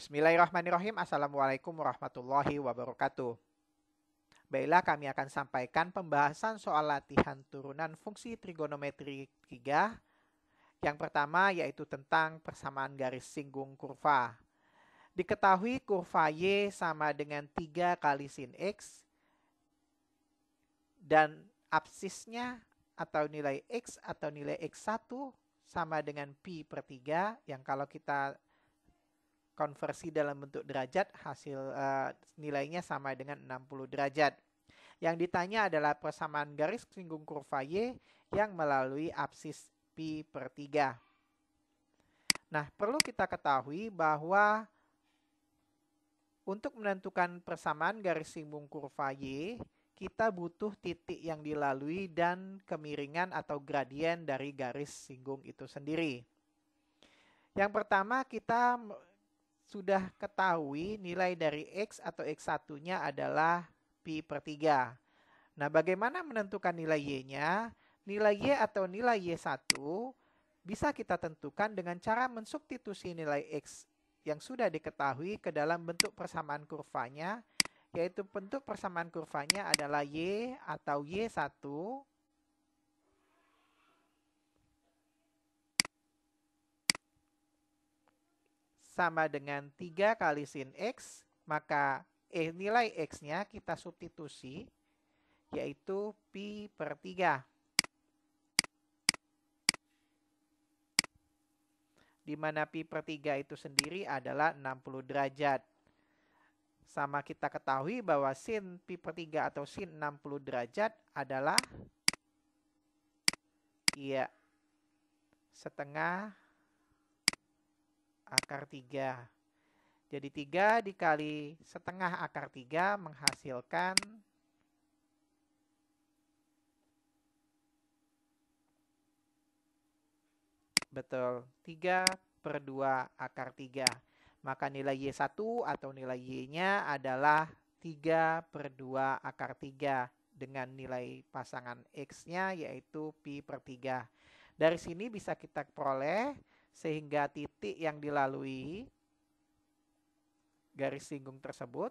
Bismillahirrahmanirrahim. Assalamualaikum warahmatullahi wabarakatuh. Baiklah, kami akan sampaikan pembahasan soal latihan turunan fungsi trigonometri 3. Yang pertama yaitu tentang persamaan garis singgung kurva. Diketahui kurva Y sama dengan 3 kali sin X dan absisnya atau nilai X atau nilai X1 sama dengan pi per 3 yang kalau kita konversi dalam bentuk derajat hasil nilainya sama dengan 60 derajat. Yang ditanya adalah persamaan garis singgung kurva Y yang melalui absis pi per 3. Nah, perlu kita ketahui bahwa untuk menentukan persamaan garis singgung kurva Y, kita butuh titik yang dilalui dan kemiringan atau gradien dari garis singgung itu sendiri. Yang pertama kita sudah ketahui nilai dari X atau X1-nya adalah pi per 3. Nah, bagaimana menentukan nilai Y-nya? Nilai Y atau nilai Y1 bisa kita tentukan dengan cara mensubstitusi nilai X yang sudah diketahui ke dalam bentuk persamaan kurvanya, yaitu bentuk persamaan kurvanya adalah Y atau Y1 sama dengan 3 kali sin X, maka nilai X-nya kita substitusi, yaitu pi per 3. Di mana pi per 3 itu sendiri adalah 60 derajat. Sama kita ketahui bahwa sin pi per 3 atau sin 60 derajat adalah setengah akar 3. Jadi 3 dikali setengah akar 3 menghasilkan betul 3 per 2 akar 3. Maka nilai Y1 atau nilai Y-nya adalah 3 per 2 akar 3 dengan nilai pasangan X-nya yaitu pi per 3. Dari sini bisa kita peroleh sehingga titik yang dilalui garis singgung tersebut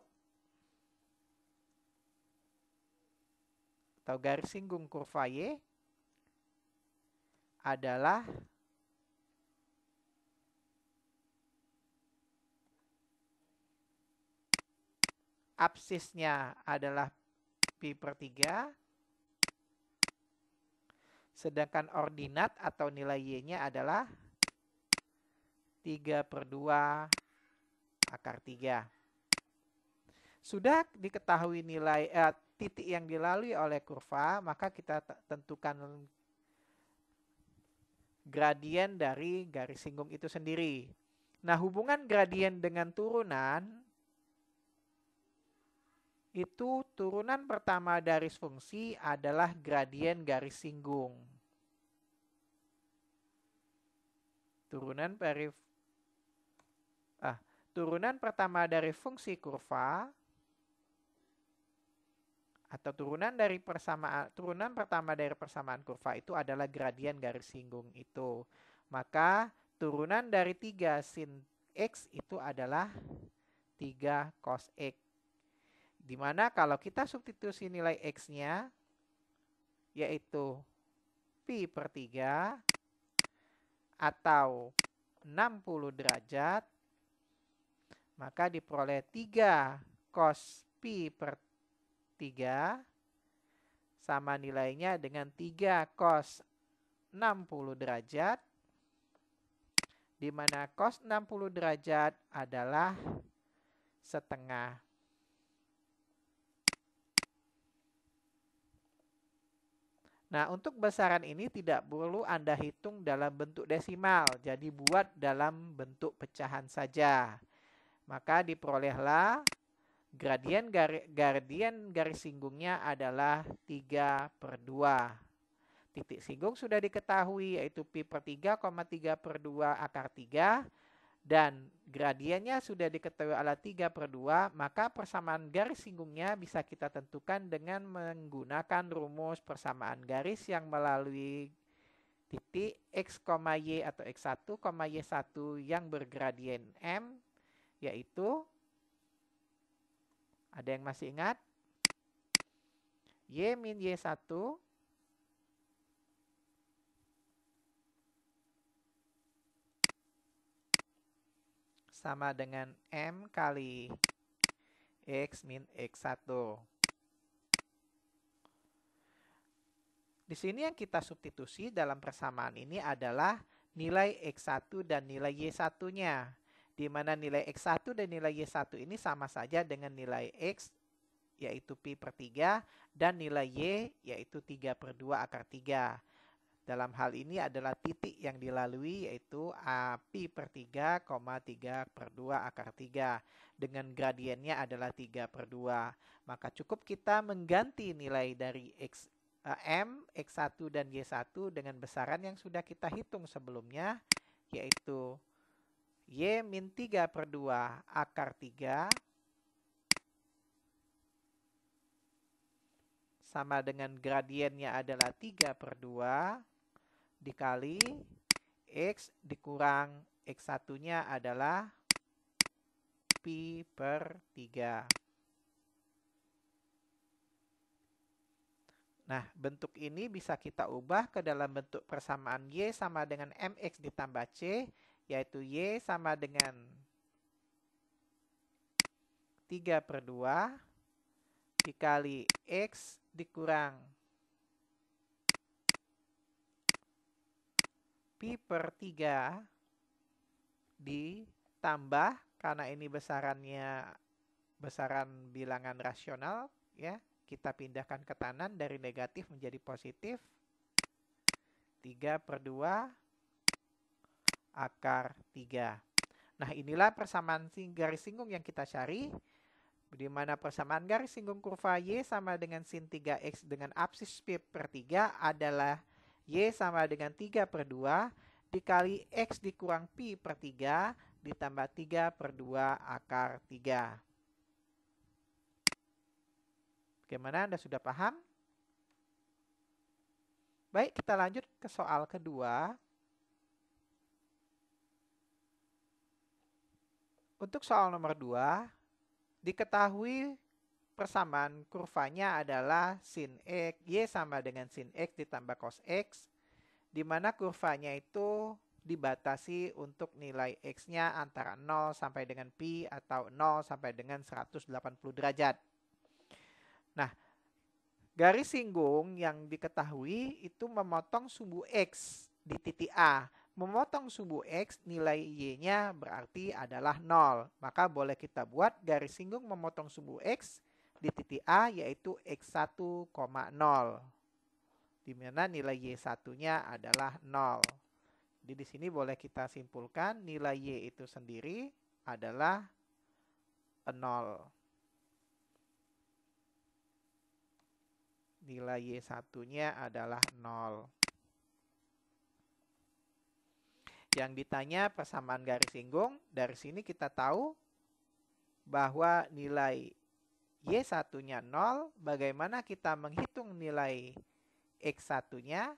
atau garis singgung kurva Y adalah absisnya adalah pi per 3, sedangkan ordinat atau nilai Y-nya adalah 3 per 2 akar 3. Sudah diketahui nilai titik yang dilalui oleh kurva, maka kita tentukan gradien dari garis singgung itu sendiri. Nah, hubungan gradien dengan turunan itu turunan pertama dari fungsi adalah gradien garis singgung. Turunan pertama dari fungsi kurva atau turunan pertama dari persamaan kurva itu adalah gradien garis singgung itu. Maka turunan dari 3 sin X itu adalah 3 cos X. Dimana kalau kita substitusi nilai X-nya yaitu pi per 3 atau 60 derajat, maka diperoleh 3 cos pi per 3 sama nilainya dengan 3 cos 60 derajat, di mana cos 60 derajat adalah setengah. Nah, untuk besaran ini tidak perlu Anda hitung dalam bentuk desimal, jadi buat dalam bentuk pecahan saja. Maka diperolehlah gradien garis singgungnya adalah 3 per 2. Titik singgung sudah diketahui yaitu pi per 3, 3 per 2 akar 3. Dan gradiennya sudah diketahui adalah 3 per 2, maka persamaan garis singgungnya bisa kita tentukan dengan menggunakan rumus persamaan garis yang melalui titik X, Y atau X1, Y1 yang bergradien M, yaitu, ada yang masih ingat? Y min Y1 sama dengan M kali X min X1. Di sini yang kita substitusi dalam persamaan ini adalah nilai X1 dan nilai Y1-nya. Di mana nilai X1 dan nilai Y1 ini sama saja dengan nilai X, yaitu pi per 3, dan nilai Y, yaitu 3 per 2 akar 3. Dalam hal ini adalah titik yang dilalui, yaitu pi per 3, 3 per 2 akar 3. Dengan gradiennya adalah 3 per 2. Maka cukup kita mengganti nilai dari M, X1 dan Y1 dengan besaran yang sudah kita hitung sebelumnya, yaitu Y min 3 per 2 akar 3 sama dengan gradiennya adalah 3 per 2 dikali X dikurang X1-nya adalah pi per 3. Nah, bentuk ini bisa kita ubah ke dalam bentuk persamaan Y sama dengan MX ditambah C, yaitu Y sama dengan 3 per 2 dikali X dikurang pi per 3 ditambah, karena ini besaran bilangan rasional, ya, kita pindahkan ke kanan dari negatif menjadi positif, 3 per 2 akar 3. Nah, inilah persamaan garis singgung yang kita cari, di mana persamaan garis singgung kurva Y sama dengan sin 3X dengan absis pi per 3 adalah Y sama dengan 3 per 2 dikali X dikurang pi per 3 ditambah 3 per 2 akar 3. Bagaimana, Anda sudah paham? Baik, kita lanjut ke soal kedua. Untuk soal nomor 2, diketahui persamaan kurvanya adalah sin X, Y sama dengan sin X ditambah cos X, di mana kurvanya itu dibatasi untuk nilai X-nya antara 0 sampai dengan pi atau 0 sampai dengan 180 derajat. Nah, garis singgung yang diketahui itu memotong sumbu X di titik A. Memotong sumbu X, nilai Y-nya berarti adalah 0. Maka boleh kita buat garis singgung memotong sumbu X di titik A, yaitu X1, 0. Di mana nilai Y1-nya adalah 0. Jadi di sini boleh kita simpulkan nilai Y itu sendiri adalah 0. Nilai Y1-nya adalah 0. Yang ditanya persamaan garis singgung, dari sini kita tahu bahwa nilai Y1-nya 0. Bagaimana kita menghitung nilai X1-nya?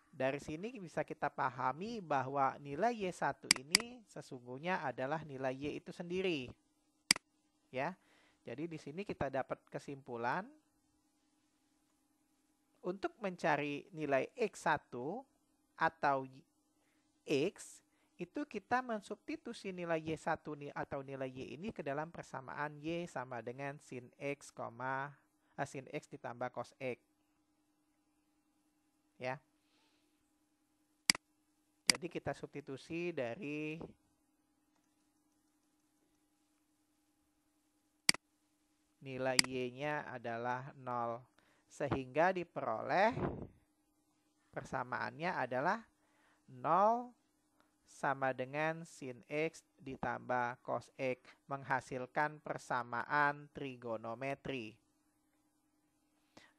Dari sini bisa kita pahami bahwa nilai Y1 ini sesungguhnya adalah nilai Y itu sendiri. Ya. Jadi di sini kita dapat kesimpulan untuk mencari nilai X1 atau X, itu kita mensubstitusi nilai Y1 atau nilai Y ini ke dalam persamaan Y sama dengan sin X, sin X ditambah cos X. Ya. Jadi kita substitusi dari nilai Y-nya adalah 0. Sehingga diperoleh persamaannya adalah 0 sama dengan sin X ditambah cos X, menghasilkan persamaan trigonometri.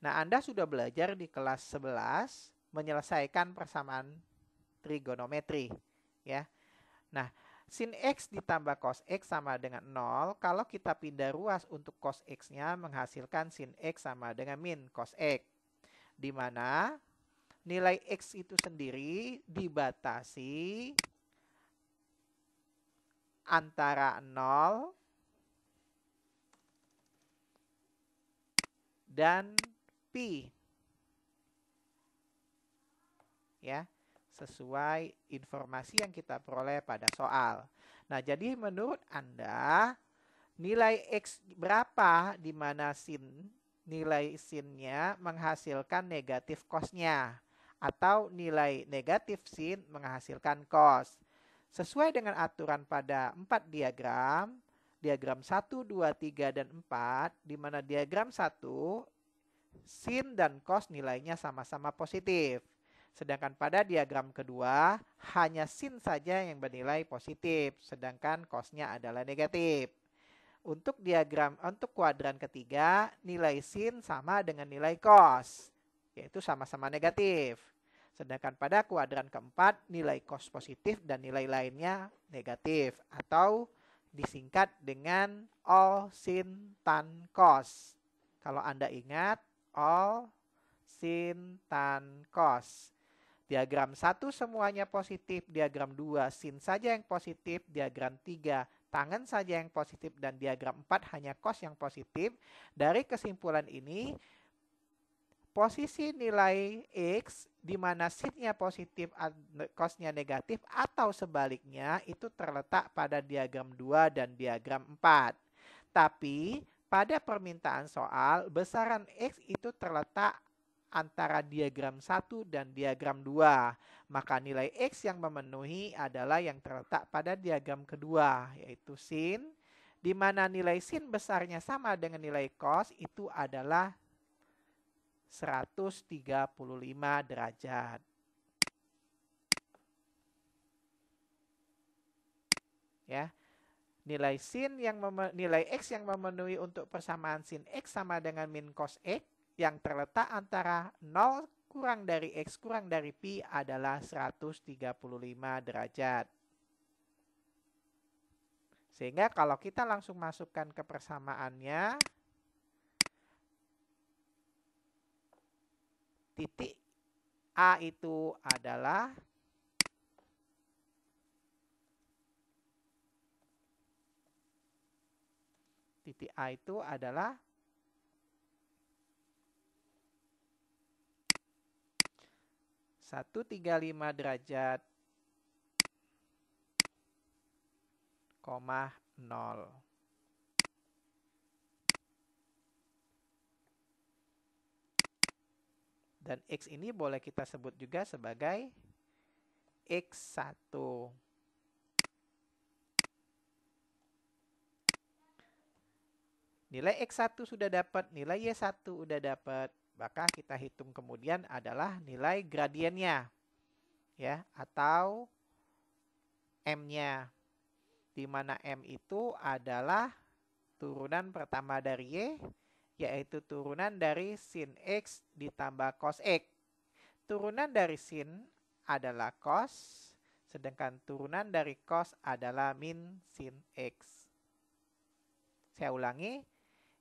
Nah, Anda sudah belajar di kelas 11 menyelesaikan persamaan trigonometri, ya. Nah, sin X ditambah cos X sama dengan 0. Kalau kita pindah ruas untuk cos X-nya menghasilkan sin X sama dengan min cos X. Di mana nilai X itu sendiri dibatasi antara 0 dan pi. Ya, sesuai informasi yang kita peroleh pada soal. Nah, jadi menurut Anda nilai X berapa di mana nilai sinnya menghasilkan negatif cosnya atau nilai negatif sin menghasilkan cos. Sesuai dengan aturan pada 4 diagram, diagram 1, 2, 3, dan 4, di mana diagram 1, sin dan cos nilainya sama-sama positif. Sedangkan pada diagram kedua, hanya sin saja yang bernilai positif, sedangkan cosnya adalah negatif. Untuk kuadran ketiga, nilai sin sama dengan nilai cos, yaitu sama-sama negatif. Sedangkan pada kuadran keempat, nilai cos positif dan nilai lainnya negatif, atau disingkat dengan all sin tan cos. Kalau Anda ingat, all sin tan cos. Diagram 1 semuanya positif, diagram 2 sin saja yang positif, diagram 3 tangen saja yang positif, dan diagram 4 hanya cos yang positif. Dari kesimpulan ini, posisi nilai X di mana sinnya positif, cosnya negatif, atau sebaliknya itu terletak pada diagram 2 dan diagram 4. Tapi pada permintaan soal, besaran X itu terletak antara diagram 1 dan diagram 2. Maka nilai X yang memenuhi adalah yang terletak pada diagram kedua, yaitu sin, di mana nilai sin besarnya sama dengan nilai cos, itu adalah 135 derajat. Ya. Nilai X yang memenuhi untuk persamaan sin X sama dengan min cos X yang terletak antara 0 kurang dari X kurang dari pi adalah 135 derajat. Sehingga kalau kita langsung masukkan ke persamaannya, titik A itu adalah titik A itu adalah 135 derajat, 0. Dan X ini boleh kita sebut juga sebagai X1. Nilai X1 sudah dapat, nilai Y1 sudah dapat. Maka kita hitung kemudian adalah nilai gradiennya, ya, atau M-nya. Di mana M itu adalah turunan pertama dari Y, yaitu turunan dari sin X ditambah cos X. Turunan dari sin adalah cos, sedangkan turunan dari cos adalah min sin X. Saya ulangi,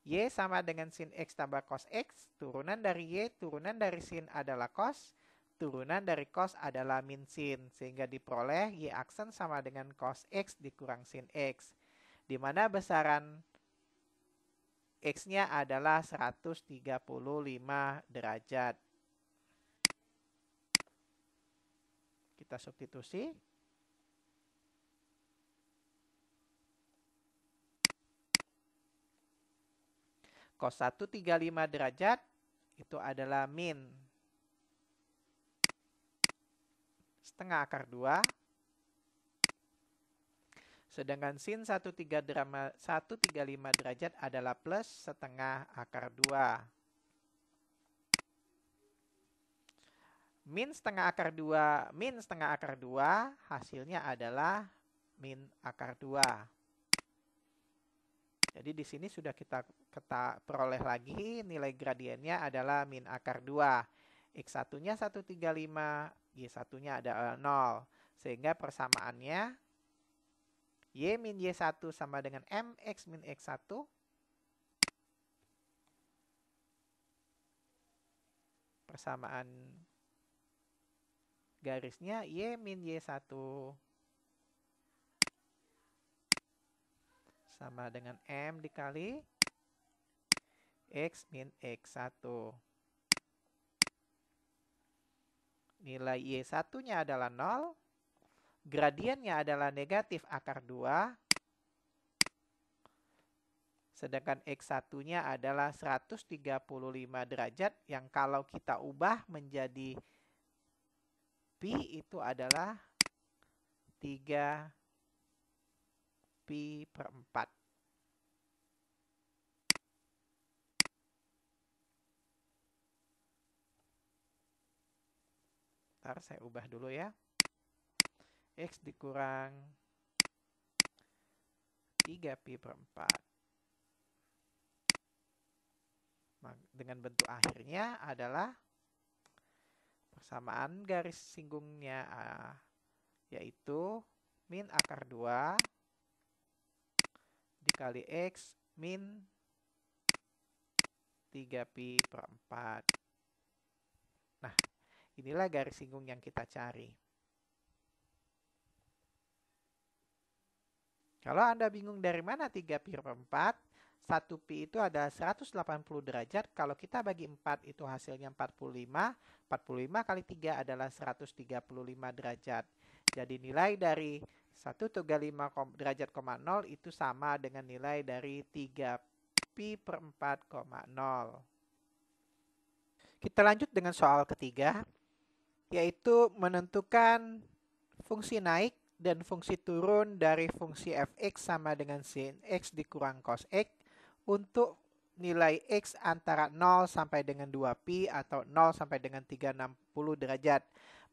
Y sama dengan sin X tambah cos X, turunan dari Y, turunan dari sin adalah cos, turunan dari cos adalah min sin, sehingga diperoleh Y aksen sama dengan cos X dikurang sin X, di mana besaran X-nya adalah 135 derajat. Kita substitusi. Cos 135 derajat itu adalah min setengah akar 2. Sedangkan sin 135 derajat adalah plus setengah akar 2. Min setengah akar 2 hasilnya adalah min akar 2. Jadi di sini sudah kita peroleh lagi nilai gradiennya adalah min akar 2. X1-nya 135, Y1-nya adalah 0. Sehingga persamaannya Y min Y1 sama dengan MX min X1. Persamaan garisnya Y min Y1 sama dengan M dikali X min X1. Nilai Y1-nya adalah 0. Gradiennya adalah negatif akar 2. Sedangkan X1-nya adalah 135 derajat yang kalau kita ubah menjadi pi itu adalah 3 pi per 4. Ntar saya ubah dulu ya. X dikurang 3 pi per 4. Dengan bentuk akhirnya adalah persamaan garis singgungnya yaitu min akar 2 dikali X min 3 pi per 4. Nah, inilah garis singgung yang kita cari. Kalau Anda bingung dari mana 3 pi per 4, 1 pi itu adalah 180 derajat. Kalau kita bagi 4 itu hasilnya 45. 45 kali 3 adalah 135 derajat. Jadi nilai dari 135 derajat, 0 itu sama dengan nilai dari 3 pi per 4,0. Kita lanjut dengan soal ketiga, yaitu menentukan fungsi naik dan fungsi turun dari fungsi fx sama dengan sin x dikurang cos x untuk nilai x antara 0 sampai dengan 2pi atau 0 sampai dengan 360 derajat.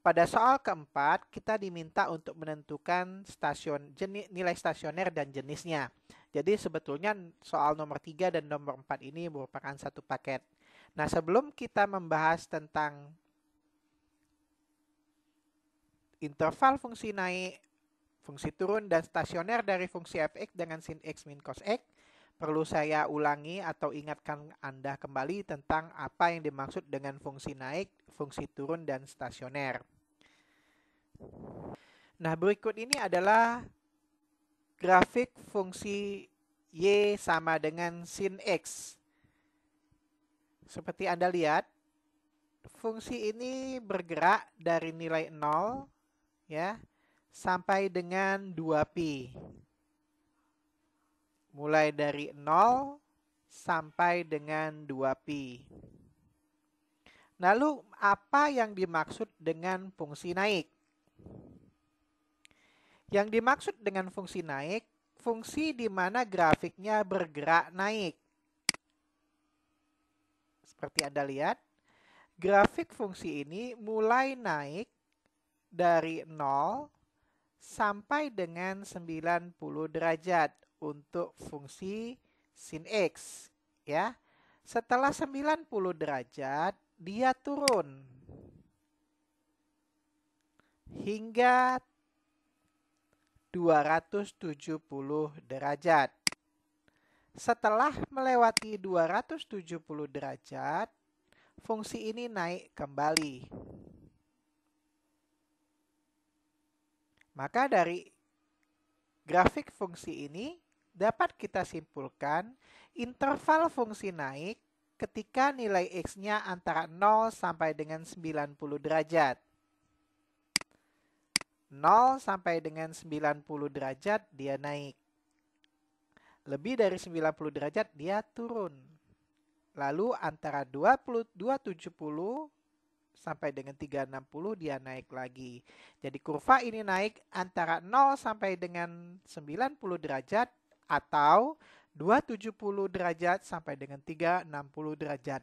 Pada soal keempat, kita diminta untuk menentukan nilai stasioner dan jenisnya. Jadi sebetulnya soal nomor 3 dan nomor 4 ini merupakan satu paket. Nah, sebelum kita membahas tentang interval fungsi naik, fungsi turun, dan stasioner dari fungsi fx dengan sin x min cos x, perlu saya ulangi atau ingatkan Anda kembali tentang apa yang dimaksud dengan fungsi naik, fungsi turun, dan stasioner. Nah, berikut ini adalah grafik fungsi y sama dengan sin x. Seperti Anda lihat, fungsi ini bergerak dari nilai 0 ya sampai dengan 2pi. Mulai dari 0 sampai dengan 2pi. Lalu apa yang dimaksud dengan fungsi naik? Yang dimaksud dengan fungsi naik, fungsi di mana grafiknya bergerak naik. Seperti Anda lihat, grafik fungsi ini mulai naik dari 0 sampai dengan 90 derajat untuk fungsi sin x, ya. Setelah 90 derajat, dia turun hingga 270 derajat. Setelah melewati 270 derajat, fungsi ini naik kembali. Maka dari grafik fungsi ini dapat kita simpulkan interval fungsi naik ketika nilai x-nya antara 0 sampai dengan 90 derajat. 0 sampai dengan 90 derajat dia naik. Lebih dari 90 derajat dia turun. Lalu antara 270 sampai dengan 360 dia naik lagi. Jadi kurva ini naik antara 0 sampai dengan 90 derajat atau 270 derajat sampai dengan 360 derajat.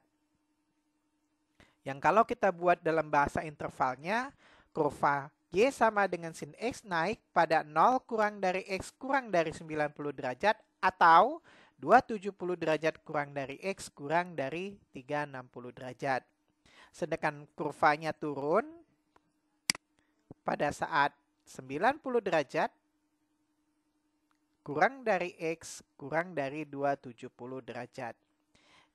Yang kalau kita buat dalam bahasa intervalnya, kurva y sama dengan sin x naik pada 0 kurang dari x kurang dari 90 derajat atau 270 derajat kurang dari x kurang dari 360 derajat. Sedangkan kurvanya turun pada saat 90 derajat kurang dari x kurang dari 270 derajat.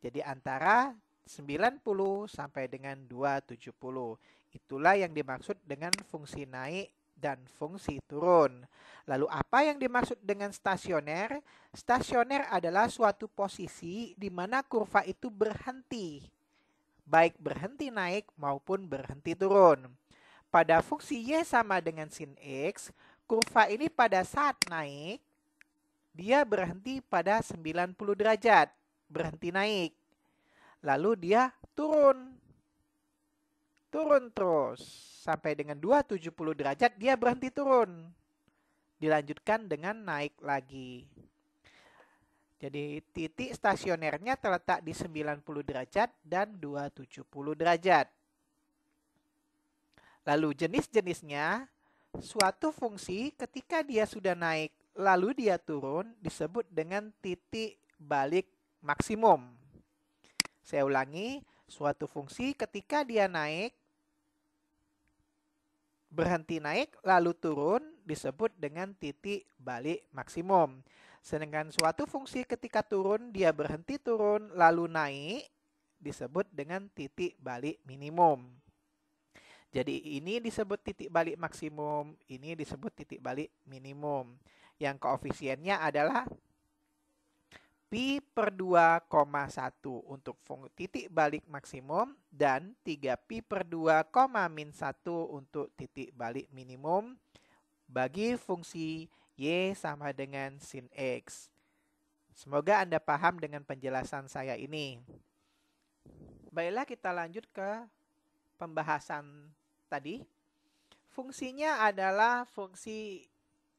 Jadi antara 90 sampai dengan 270. Itulah yang dimaksud dengan fungsi naik dan fungsi turun. Lalu apa yang dimaksud dengan stasioner? Stasioner adalah suatu posisi di mana kurva itu berhenti, baik berhenti naik maupun berhenti turun. Pada fungsi Y sama dengan sin X, kurva ini pada saat naik, dia berhenti pada 90 derajat, berhenti naik. Lalu dia turun terus sampai dengan 270 derajat dia berhenti turun. Dilanjutkan dengan naik lagi. Jadi titik stasionernya terletak di 90 derajat dan 270 derajat. Lalu jenis-jenisnya, suatu fungsi ketika dia sudah naik lalu dia turun disebut dengan titik balik maksimum. Saya ulangi, suatu fungsi ketika dia naik, berhenti naik lalu turun disebut dengan titik balik maksimum. Sedangkan suatu fungsi ketika turun dia berhenti turun lalu naik disebut dengan titik balik minimum. Jadi ini disebut titik balik maksimum, ini disebut titik balik minimum. Yang koefisiennya adalah pi per 2,1 untuk titik balik maksimum dan 3pi per 2, min 1 untuk titik balik minimum bagi fungsi Y sama dengan sin X. Semoga Anda paham dengan penjelasan saya ini. Baiklah, kita lanjut ke pembahasan tadi. Fungsinya adalah fungsi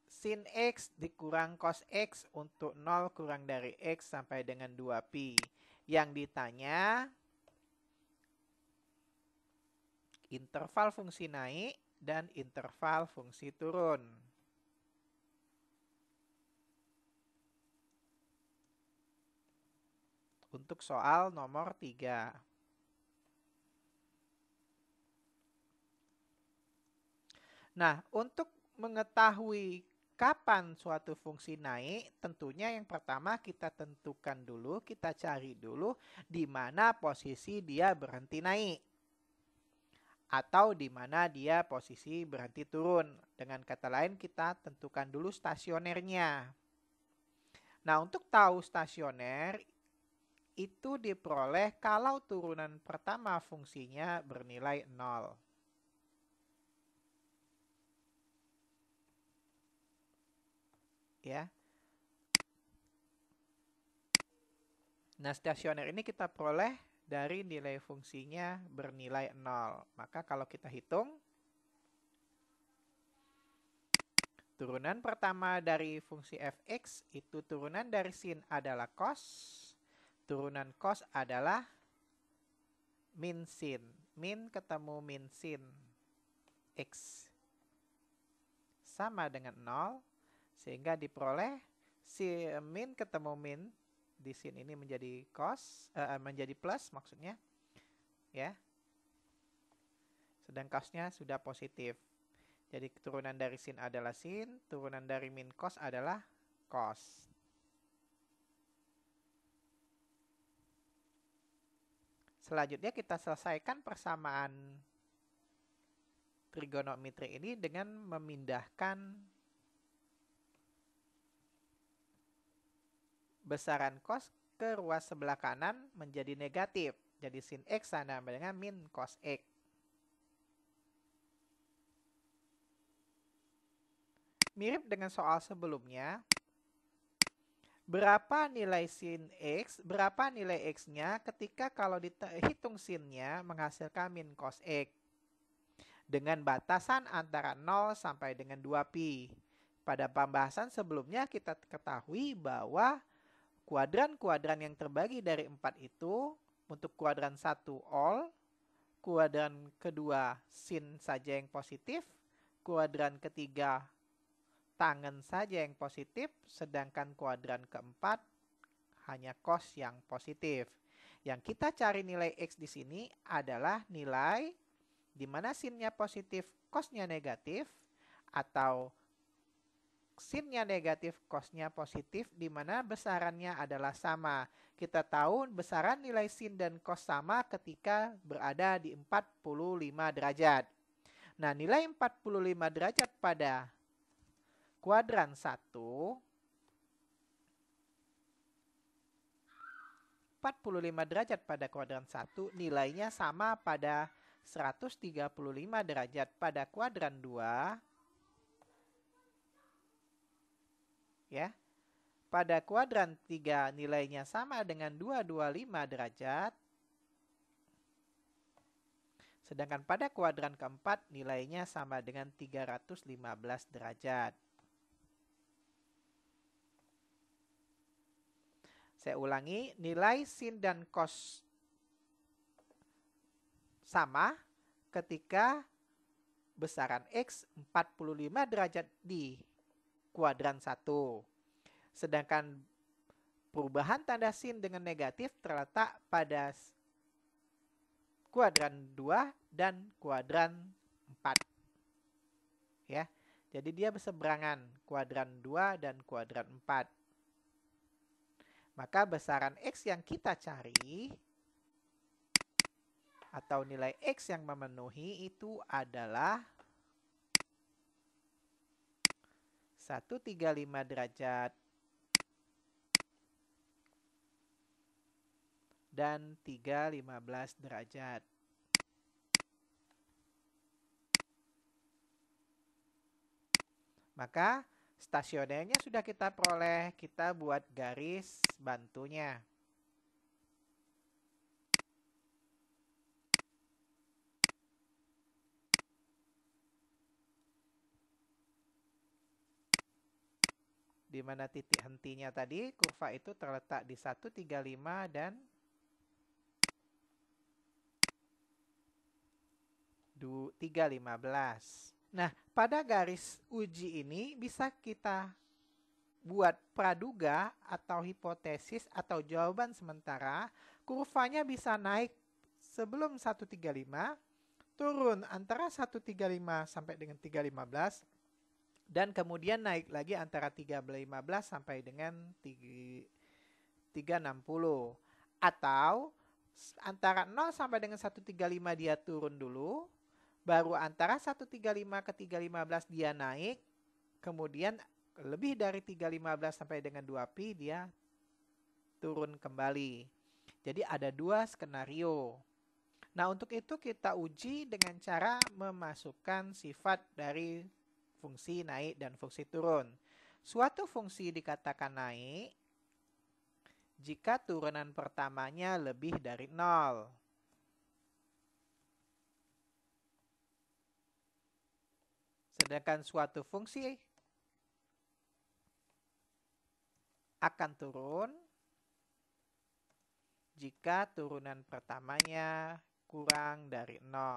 sin X dikurang cos X untuk 0 kurang dari X sampai dengan 2pi. Yang ditanya interval fungsi naik dan interval fungsi turun. Untuk soal nomor 3. Nah, untuk mengetahui kapan suatu fungsi naik, tentunya yang pertama kita tentukan dulu, kita cari dulu di mana posisi dia berhenti naik. Atau di mana dia posisi berhenti turun. Dengan kata lain kita tentukan dulu stasionernya. Nah, untuk tahu stasioner itu diperoleh kalau turunan pertama fungsinya bernilai 0. Ya. Nah, stasioner ini kita peroleh dari nilai fungsinya bernilai 0. Maka kalau kita hitung, turunan pertama dari fungsi fx itu turunan dari sin adalah cos. Turunan cos adalah min sin. Min ketemu min sin x sama dengan 0. Sehingga diperoleh si min ketemu min di sin ini menjadi cos, menjadi plus maksudnya, ya. Sedang cosnya sudah positif. Jadi turunan dari sin adalah sin, turunan dari min cos adalah cos. Selanjutnya kita selesaikan persamaan trigonometri ini dengan memindahkan besaran cos ke ruas sebelah kanan menjadi negatif. Jadi sin x sama dengan min cos x. Mirip dengan soal sebelumnya. Berapa nilai sin x, berapa nilai x-nya ketika kalau dihitung sin-nya menghasilkan min cos x. Dengan batasan antara 0 sampai dengan 2pi. Pada pembahasan sebelumnya kita ketahui bahwa kuadran-kuadran yang terbagi dari 4 itu, untuk kuadran 1 all, kuadran kedua sin saja yang positif, kuadran ketiga tangen saja yang positif, sedangkan kuadran keempat hanya cos yang positif. Yang kita cari nilai x di sini adalah nilai di mana sinnya positif, cosnya negatif, atau sinnya negatif, cosnya positif, di mana besarannya adalah sama. Kita tahu besaran nilai sin dan cos sama ketika berada di 45 derajat. Nah, nilai 45 derajat pada kuadran 1, 45 derajat pada kuadran 1 nilainya sama pada 135 derajat pada kuadran 2. Ya. Pada kuadran 3 nilainya sama dengan 225 derajat. Sedangkan pada kuadran keempat nilainya sama dengan 315 derajat. Saya ulangi, nilai sin dan cos sama ketika besaran X 45 derajat di kuadran 1. Sedangkan perubahan tanda sin dengan negatif terletak pada kuadran 2 dan kuadran 4. Ya. Jadi dia berseberangan kuadran 2 dan kuadran 4. Maka besaran X yang kita cari atau nilai X yang memenuhi itu adalah 135 derajat dan 315 derajat. Maka stasionernya sudah kita peroleh, kita buat garis bantunya. Di mana titik hentinya tadi, kurva itu terletak di 135 dan 315. Nah, pada garis uji ini bisa kita buat praduga atau hipotesis atau jawaban sementara. Kurvanya bisa naik sebelum 135, turun antara 135 sampai dengan 315, dan kemudian naik lagi antara 315 sampai dengan 360. Atau antara 0 sampai dengan 135 dia turun dulu, baru antara 135 ke 315 dia naik, kemudian lebih dari 315 sampai dengan 2pi dia turun kembali. Jadi ada dua skenario. Nah, untuk itu kita uji dengan cara memasukkan sifat dari fungsi naik dan fungsi turun. Suatu fungsi dikatakan naik jika turunan pertamanya lebih dari 0. Sedangkan suatu fungsi akan turun jika turunan pertamanya kurang dari 0.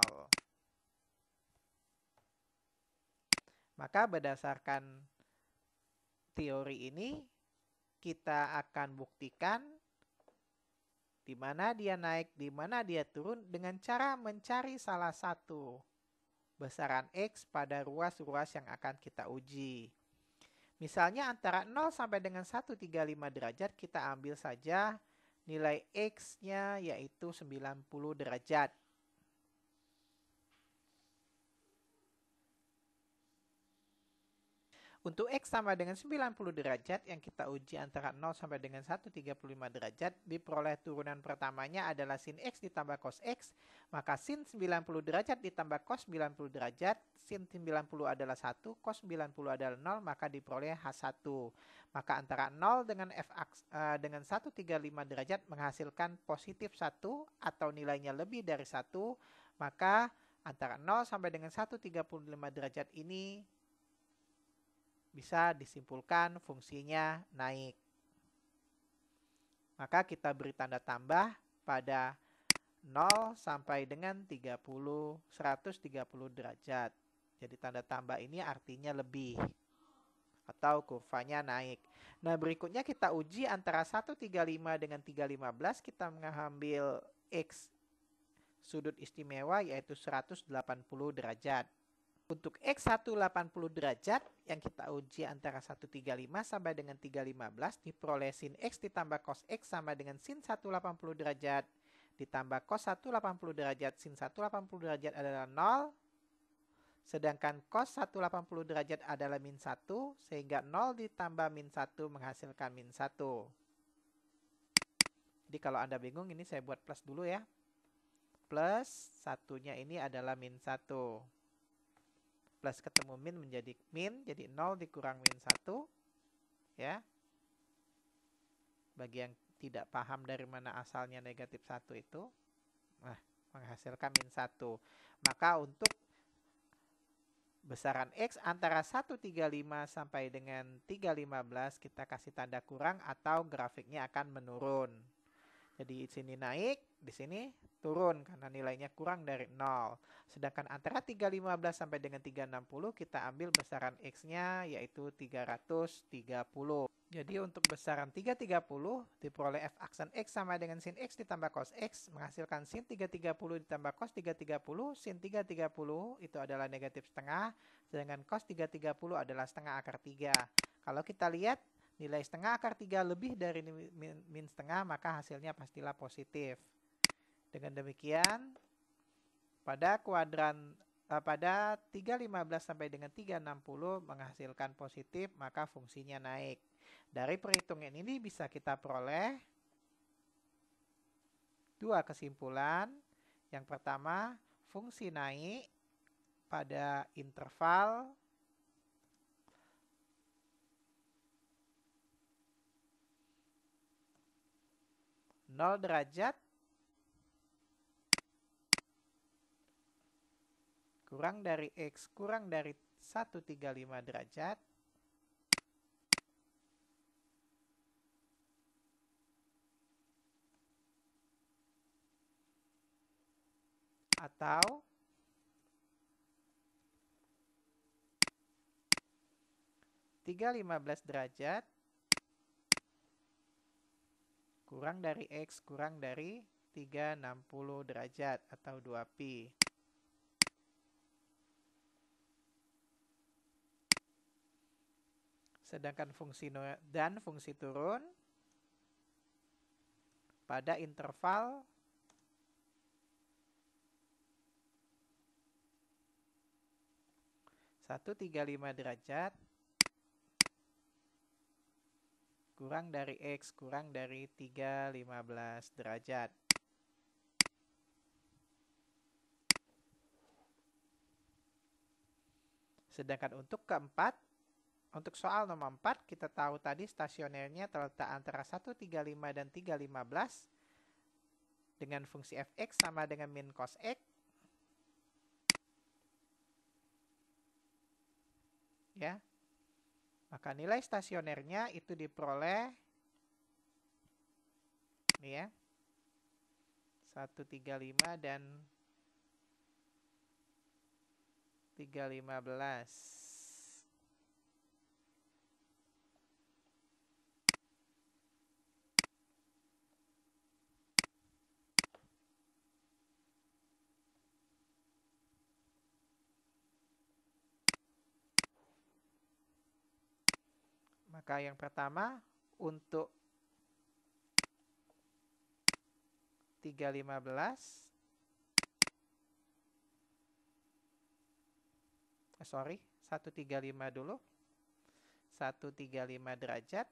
Maka berdasarkan teori ini, kita akan buktikan di mana dia naik, di mana dia turun dengan cara mencari salah satu besaran X pada ruas-ruas yang akan kita uji. Misalnya antara 0 sampai dengan 135 derajat, kita ambil saja nilai X-nya yaitu 90 derajat. Untuk X sama dengan 90 derajat yang kita uji antara 0 sampai dengan 135 derajat, diperoleh turunan pertamanya adalah sin X ditambah cos X, maka sin 90 derajat ditambah cos 90 derajat, sin 90 adalah 1, cos 90 adalah 0, maka diperoleh H1. Maka antara 0 dengan dengan 135 derajat menghasilkan positif 1 atau nilainya lebih dari 1, maka antara 0 sampai dengan 135 derajat ini bisa disimpulkan fungsinya naik. Maka kita beri tanda tambah pada 0 sampai dengan 130 derajat. Jadi tanda tambah ini artinya lebih atau kurvanya naik. Nah, berikutnya kita uji antara 135 dengan 315, kita mengambil X sudut istimewa yaitu 180 derajat. Untuk X 180 derajat yang kita uji antara 135 sampai dengan 315 diperoleh sin X ditambah cos X sama dengan sin 180 derajat ditambah cos 180 derajat sin 180 derajat adalah 0. Sedangkan cos 180 derajat adalah min 1, sehingga 0 ditambah min 1 menghasilkan min 1. Jadi kalau Anda bingung, ini saya buat plus dulu ya. Plus satunya ini adalah min 1. Plus ketemu min menjadi min, jadi 0 dikurang min 1. Ya. Bagi yang tidak paham dari mana asalnya negatif 1 itu, nah, menghasilkan min 1. Maka untuk besaran X antara 135 sampai dengan 315 kita kasih tanda kurang atau grafiknya akan menurun. Jadi di sini naik, di sini turun karena nilainya kurang dari 0. Sedangkan antara 315 sampai dengan 360 kita ambil besaran X-nya yaitu 330. Jadi untuk besaran 330 diperoleh f aksen X sama dengan sin X ditambah cos X menghasilkan sin 330 ditambah cos 330. Sin 330 itu adalah negatif setengah, sedangkan cos 330 adalah setengah akar 3. Kalau kita lihat nilai setengah akar 3 lebih dari min setengah, maka hasilnya pastilah positif. Dengan demikian, pada kuadran pada 315 sampai dengan 360 menghasilkan positif, maka fungsinya naik. Dari perhitungan ini bisa kita peroleh dua kesimpulan. Yang pertama, fungsi naik pada interval nol derajat kurang dari X kurang dari 135 derajat atau 315 derajat kurang dari X kurang dari 360 derajat atau 2pi. Sedangkan fungsi dan fungsi turun pada interval satu tiga lima derajat kurang dari X kurang dari 315 derajat. Sedangkan untuk keempat, untuk soal nomor 4, kita tahu tadi stasionernya terletak antara 135 dan 315 dengan fungsi fx sama dengan min cos x. Ya. Maka nilai stasionernya itu diperoleh ini ya. 135 dan 315. Maka yang pertama untuk 315 135 dulu. 135 derajat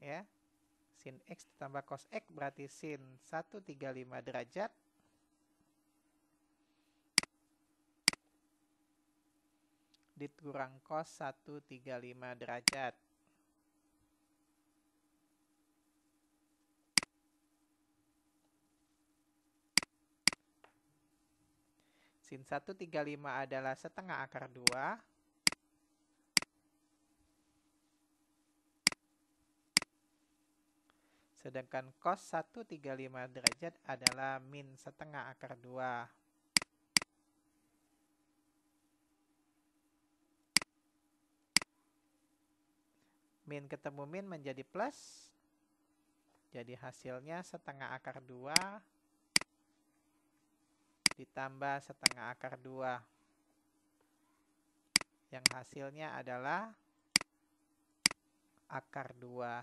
ya. Sin X ditambah cos X berarti sin 135 derajat dikurang cos 135 derajat. Sin 135 adalah setengah akar 2. Sedangkan cos 135 derajat adalah min setengah akar 2. Min ketemu min menjadi plus. Jadi hasilnya setengah akar 2 ditambah setengah akar 2. Yang hasilnya adalah akar 2.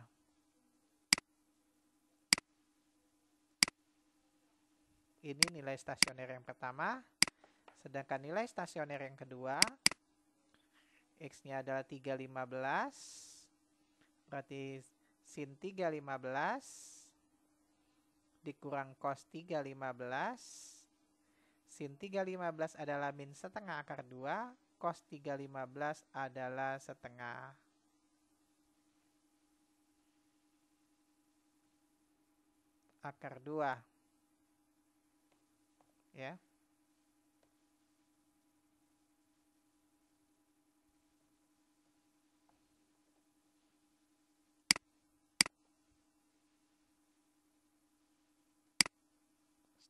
Ini nilai stasioner yang pertama. Sedangkan nilai stasioner yang kedua, X-nya adalah 3,15. Berarti sin 3,15 dikurang cos 3,15. Sin 3,15 adalah min setengah akar 2. Cos 3,15 adalah setengah akar 2. Ya.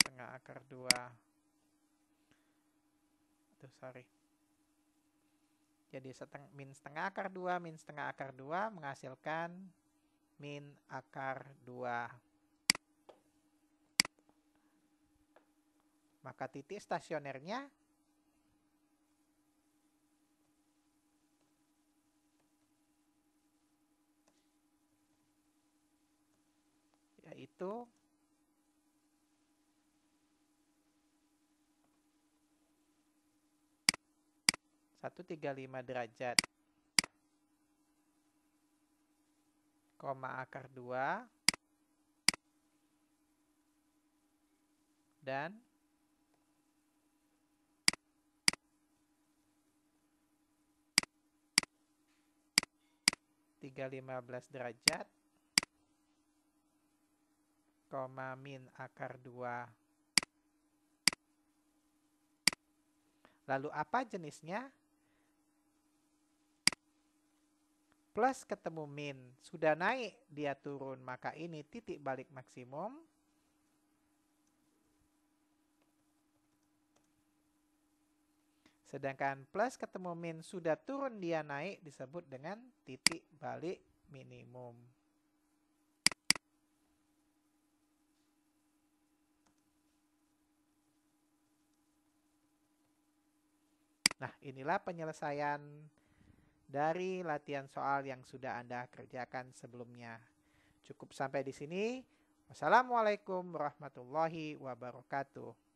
Setengah akar 2. Sorry. Jadi min setengah akar 2 min setengah akar 2 menghasilkan min akar 2. Maka titik stasionernya yaitu 135 derajat, koma akar 2, dan 3,15 derajat, koma min akar 2. Lalu apa jenisnya? Plus ketemu min, sudah naik dia turun, maka ini titik balik maksimum. Sedangkan plus ketemu min sudah turun dia naik disebut dengan titik balik minimum. Nah, inilah penyelesaian dari latihan soal yang sudah Anda kerjakan sebelumnya. Cukup sampai di sini. Wassalamualaikum warahmatullahi wabarakatuh.